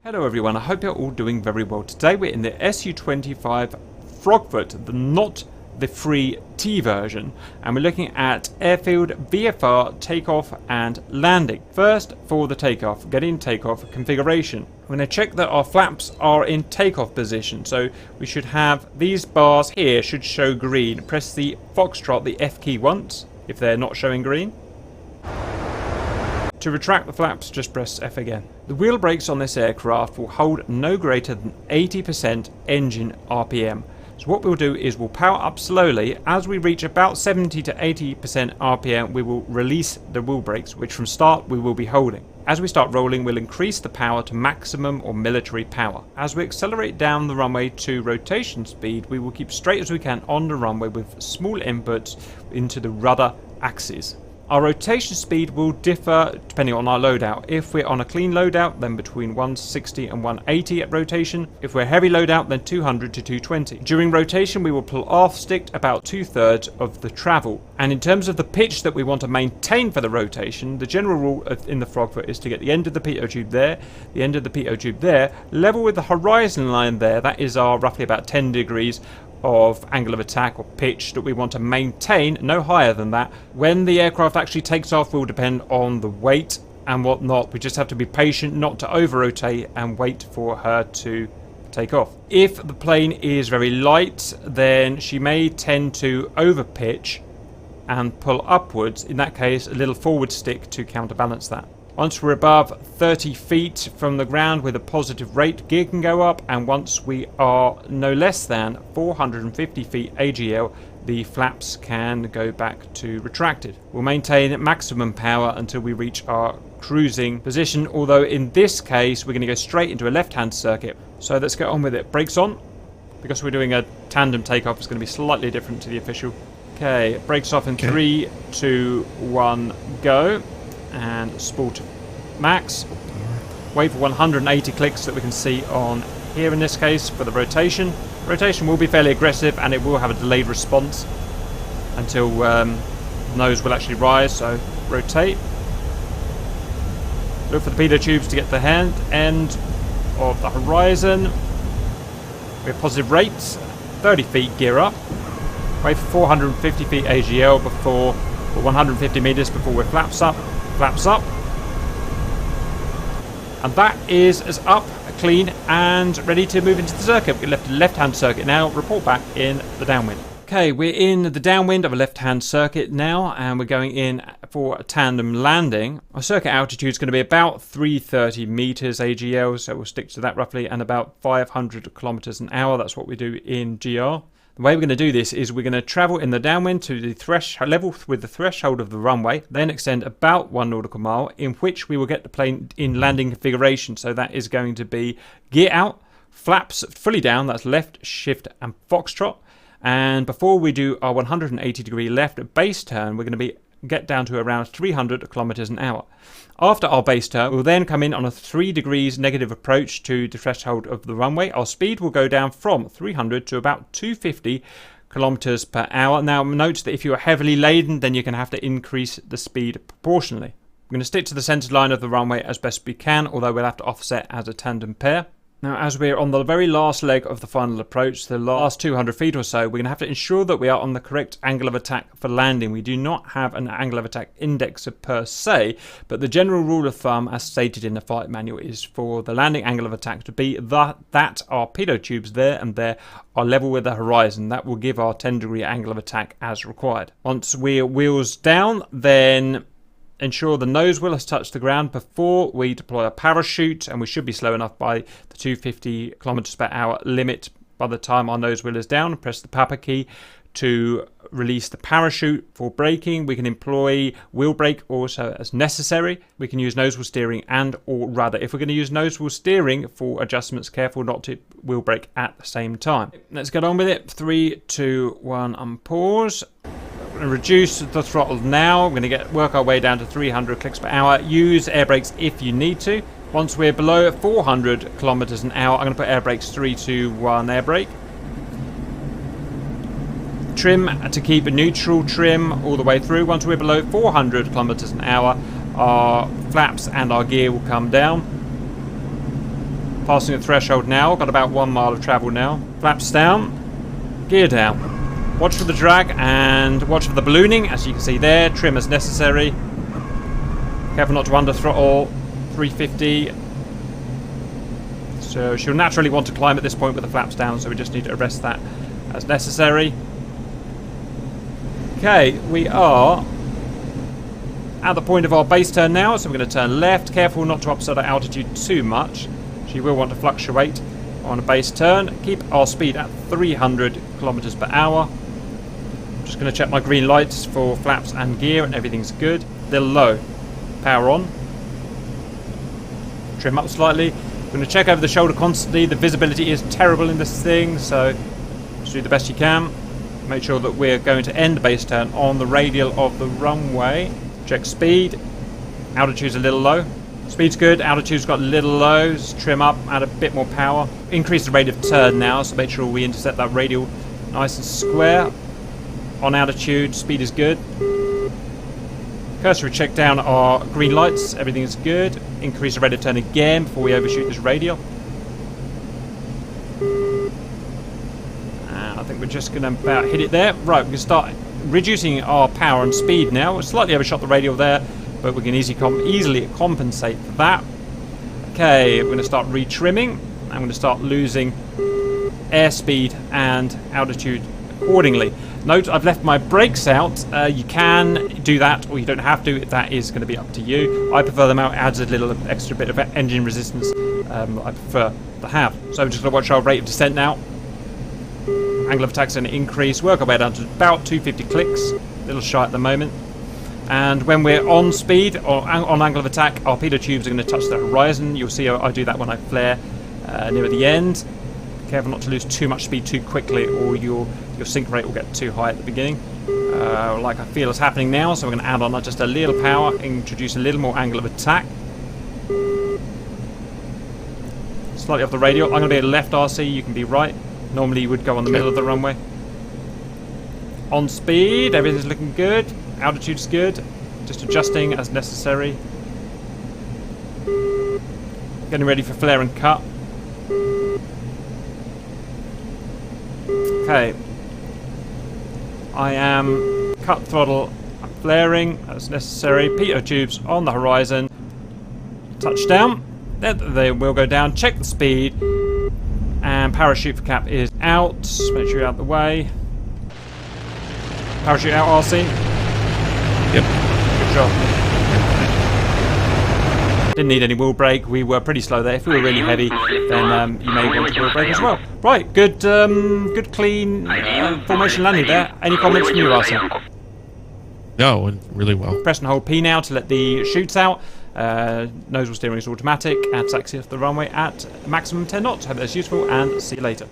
Hello everyone, I hope you're all doing very well. Today we're in the Su-25 Frogfoot, not the free T version, and we're looking at airfield, VFR, takeoff and landing. First, for the takeoff, get in takeoff configuration. We're going to check that our flaps are in takeoff position, so we should have these bars here should show green. Press the Foxtrot, the F key once, if they're not showing green. To retract the flaps, just press F again. The wheel brakes on this aircraft will hold no greater than 80% engine RPM. So what we'll do is we'll power up slowly. As we reach about 70 to 80% RPM, we will release the wheel brakes, which from start we will be holding. As we start rolling, we'll increase the power to maximum or military power. As we accelerate down the runway to rotation speed, we will keep straight as we can on the runway with small inputs into the rudder axis. Our rotation speed will differ depending on our loadout. If we're on a clean loadout, then between 160 and 180 at rotation. If we're heavy loadout, then 200 to 220. During rotation, we will pull off stick about 2/3 of the travel. And in terms of the pitch that we want to maintain for the rotation, the general rule in the Frogfoot is to get the end of the pitot tube there, the end of the pitot tube there, level with the horizon line there. That is our roughly about 10 degrees of angle of attack or pitch that we want to maintain, no higher than that. When the aircraft actually takes off will depend on the weight and whatnot. We just have to be patient not to over rotate and wait for her to take off. If the plane is very light, then she may tend to over pitch and pull upwards. In that case, a little forward stick to counterbalance that. Once we're above 30 feet from the ground with a positive rate, gear can go up, and once we are no less than 450 feet AGL, the flaps can go back to retracted. We'll maintain maximum power until we reach our cruising position, although in this case we're going to go straight into a left-hand circuit. So let's get on with it. Brakes on. Because we're doing a tandem takeoff, it's going to be slightly different to the official. Okay, brakes off in 3, 2, 1, go. And spool to max. Wait for 180 clicks so that we can see on here in this case for the rotation. Rotation will be fairly aggressive and it will have a delayed response until nose will actually rise, so rotate. Look for the pitot tubes to get the end of the horizon. We have positive rates, 30 feet gear up. Wait for 450 feet AGL before, or 150 meters before we're flaps up. Flaps up, and that is as up, clean and ready to move into the circuit. We left the left-hand circuit now. Report back in the downwind. Okay, we're in the downwind of a left-hand circuit now, and we're going in for a tandem landing. Our circuit altitude is going to be about 330 meters AGL, so we'll stick to that roughly, and about 500 kilometers an hour. That's what we do in GR. The way we're going to do this is we're going to travel in the downwind to the threshold level with the threshold of the runway, then extend about 1 nautical mile, in which we will get the plane in landing configuration. So that is going to be gear out, flaps fully down, that's left, shift and foxtrot. And before we do our 180 degree left base turn, we're going to get down to around 300 kilometers an hour. After our base turn, we'll then come in on a 3 degrees negative approach to the threshold of the runway. Our speed will go down from 300 to about 250 kilometers per hour. Now note that if you are heavily laden, then you're going to have to increase the speed proportionally. We're going to stick to the centered line of the runway as best we can, although we'll have to offset as a tandem pair. Now, as we're on the very last leg of the final approach, the last 200 feet or so, we're going to have to ensure that we are on the correct angle of attack for landing. We do not have an angle of attack indexer per se, but the general rule of thumb, as stated in the flight manual, is for the landing angle of attack to be that our pitot tubes there and there are level with the horizon. That will give our 10-degree angle of attack as required. Once we're wheels down, then ensure the nose wheel has touched the ground before we deploy a parachute, and we should be slow enough by the 250 kilometers per hour limit by the time our nose wheel is down. Press the Papa key to release the parachute. For braking, we can employ wheel brake also as necessary. We can use nose wheel steering and or rudder. If we're going to use nose wheel steering for adjustments, careful not to wheel brake at the same time. Let's get on with it. 3, 2, 1 and pause. Reduce the throttle now. We're going to work our way down to 300 clicks per hour. Use air brakes if you need to. Once we're below 400 kilometers an hour, I'm going to put air brakes 3, 2, 1 air brake. Trim to keep a neutral trim all the way through. Once we're below 400 kilometers an hour, our flaps and our gear will come down. Passing the threshold now. Got about 1 mile of travel now. Flaps down. Gear down. Watch for the drag and watch for the ballooning. As you can see there, trim as necessary. Careful not to under throttle. 350. So she'll naturally want to climb at this point with the flaps down, so we just need to arrest that as necessary. Okay, we are at the point of our base turn now, so we're going to turn left. Careful not to upset our altitude too much. She will want to fluctuate on a base turn. Keep our speed at 300 kilometers per hour. Just going to check my green lights for flaps and gear, and everything's good. They're low. Power on. Trim up slightly. I'm going to check over the shoulder constantly. The visibility is terrible in this thing, so just do the best you can. Make sure that we're going to end the base turn on the radial of the runway. Check speed. Altitude's a little low. Speed's good. Altitude's got a little low. Just trim up, add a bit more power. Increase the rate of turn now, so make sure we intercept that radial nice and square. On altitude, speed is good. Cursory check down our green lights. Everything is good. Increase the rate of turn again before we overshoot this radial. And I think we're just going to about hit it there. Right, we can start reducing our power and speed now. We slightly overshot the radial there, but we can easily compensate for that. Okay, we're going to start retrimming. I'm going to start losing airspeed and altitude accordingly. Note, I've left my brakes out. You can do that, or you don't have to. That is going to be up to you. I prefer them out. It adds a little extra bit of engine resistance. I prefer to have. So I'm just going to watch our rate of descent now. Angle of attack is going to increase. Work our way down to about 250 clicks. A little shy at the moment. And when we're on speed, or on angle of attack, our pitot tubes are going to touch the horizon. You'll see I do that when I flare near the end. Careful not to lose too much speed too quickly, or your sink rate will get too high at the beginning, like I feel is happening now. So we're going to add on just a little power, introduce a little more angle of attack. Slightly off the radial. I'm going to be left RC, you can be right. Normally you would go on the middle of the runway. On speed, everything's looking good. Altitude's good. Just adjusting as necessary. Getting ready for flare and cut. Okay, I am cut throttle, I'm flaring as necessary. Pitot tubes on the horizon. Touchdown. They will go down. Check the speed. And parachute for cap is out. Make sure you're out the way. Parachute out, RC. Yep. Good job. Didn't need any wheel brake. We were pretty slow there. If we were really heavy, then you may want to wheel brake as well. Right, good clean formation landing there. Any comments from you, RC? No, it went really well. Press and hold P now to let the chutes out. Nozzle steering is automatic. And taxi off the runway at maximum 10 knots. Hope that's useful, and see you later.